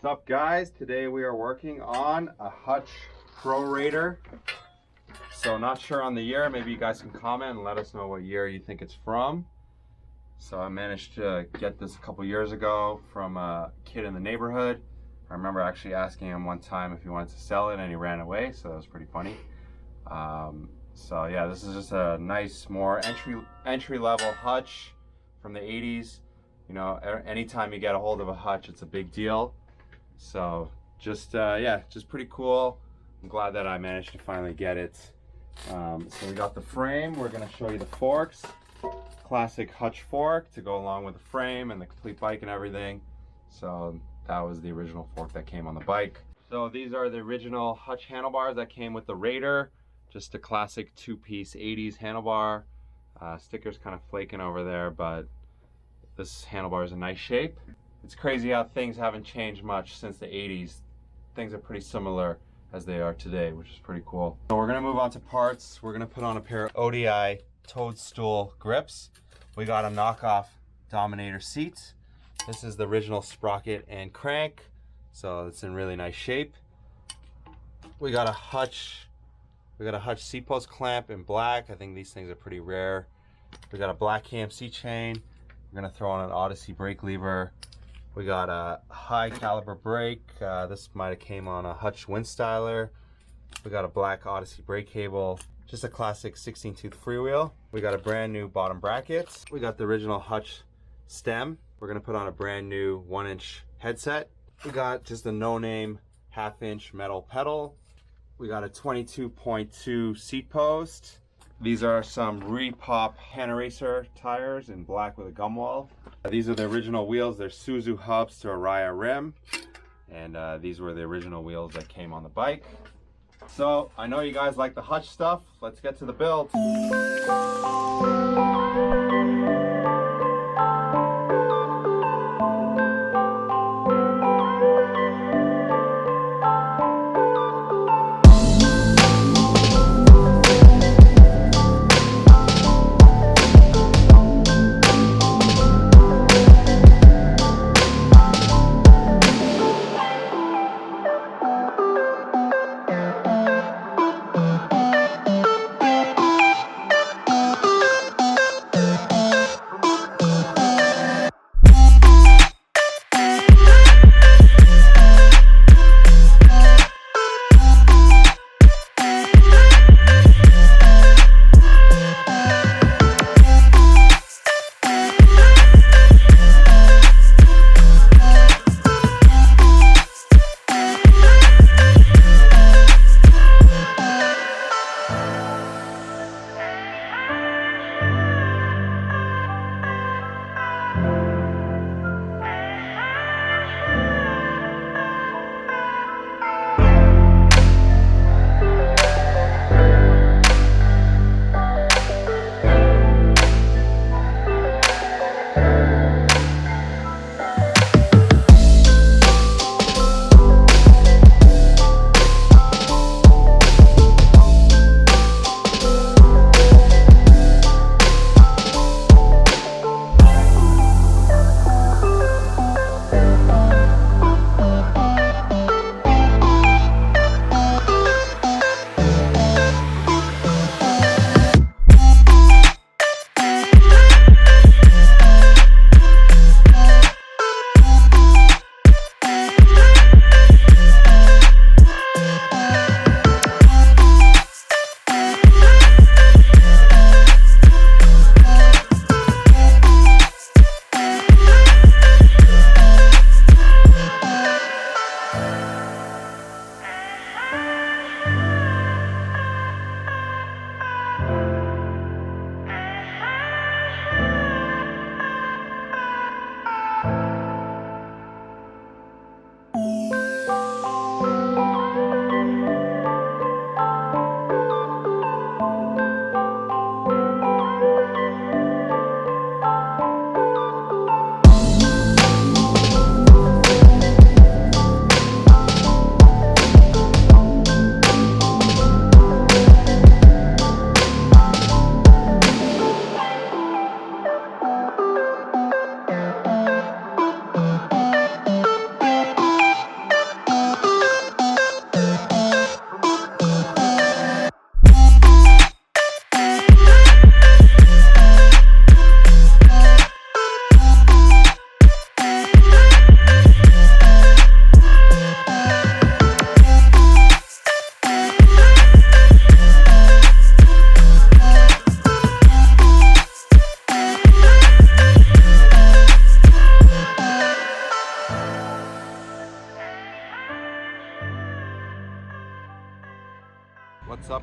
What's up, guys? Today we are working on a Hutch prorator. So not sure on the year. Maybe you guys can comment and let us know what year you think it's from. So I managed to get this a couple years ago from a kid in the neighborhood. I remember actually asking him one time if he wanted to sell it and he ran away, so that was pretty funny. So yeah, this is just a nice, more entry level Hutch from the 80s. You know, anytime you get a hold of a Hutch, it's a big deal. So just yeah, just pretty cool. I'm glad that I managed to finally get it. So we got the frame. We're going to show you the forks. Classic Hutch fork to go along with the frame and the complete bike and everything. So that was the original fork that came on the bike. So these are the original Hutch handlebars that came with the Raider. Just a classic two-piece 80s handlebar. Sticker's kind of flaking over there, but this handlebar is in nice shape. It's crazy how things haven't changed much since the 80s. Things are pretty similar as they are today, which is pretty cool. So we're gonna move on to parts. We're gonna put on a pair of ODI toadstool grips. We got a knockoff Dominator seat. This is the original sprocket and crank, so it's in really nice shape. We got a Hutch seat post clamp in black. I think these things are pretty rare. We got a black KMC chain. We're gonna throw on an Odyssey brake lever. We got a high caliber brake. This might have came on a Hutch wind styler. We got a black Odyssey brake cable. Just a classic 16-tooth freewheel. We got a brand new bottom bracket. We got the original Hutch stem. We're gonna put on a brand new 1-inch headset. We got just a no-name 1/2-inch metal pedal. We got a 22.2 seat post. These are some repop hand eraser tires in black with a gum wall. These are the original wheels. They're Suzu hubs to a Raya rim. And these were the original wheels that came on the bike. So I know you guys like the Hutch stuff. Let's get to the build.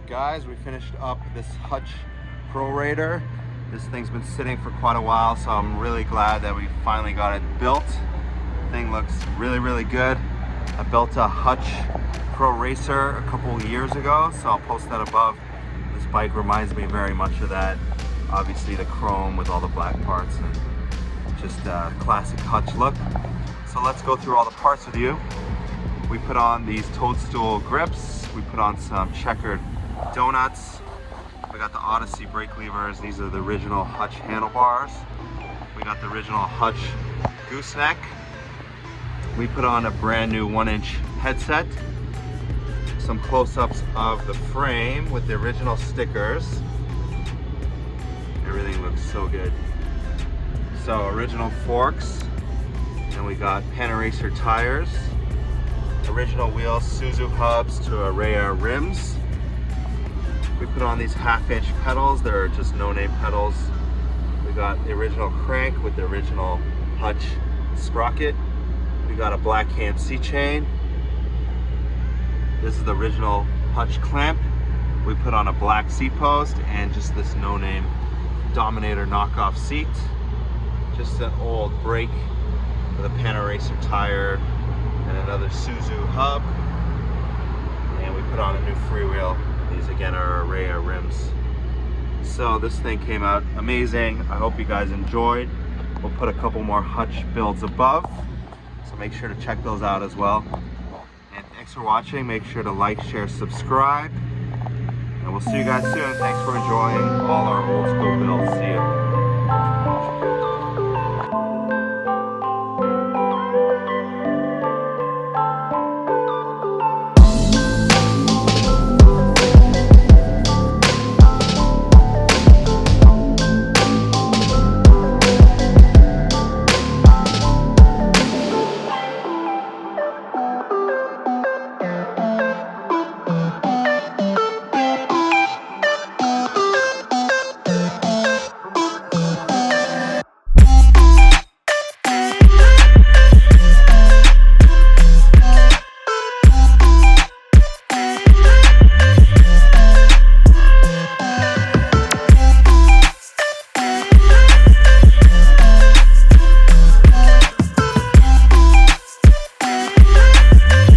up, guys? We finished up this Hutch Pro Raider. This thing's been sitting for quite a while, so I'm really glad that we finally got it built. The thing looks really good. I built a Hutch Pro Racer a couple years ago, so I'll post that above. This bike reminds me very much of that. Obviously the chrome with all the black parts and just a classic Hutch look. So let's go through all the parts with you. We put on these toadstool grips. We put on some checkered donuts. We got the Odyssey brake levers. These are the original Hutch handlebars. We got the original Hutch gooseneck. We put on a brand new 1-inch headset. Some close-ups of the frame with the original stickers. Everything looks so good. So original forks. And we got Panaracer tires. Original wheels, Suzu hubs to Araya rims. We put on these 1/2-inch pedals. They're just no-name pedals. We got the original crank with the original Hutch sprocket. We got a black KMC chain. This is the original Hutch clamp. We put on a black seat post and just this no-name Dominator knockoff seat. Just an old brake with a Panaracer tire and another Suzu hub. And we put on a new freewheel. These again are Araya rims. So this thing came out amazing. I hope you guys enjoyed. We'll put a couple more Hutch builds above. So make sure to check those out as well. And thanks for watching. Make sure to like, share, subscribe. And we'll see you guys soon. Thanks for enjoying all our old school builds. See you.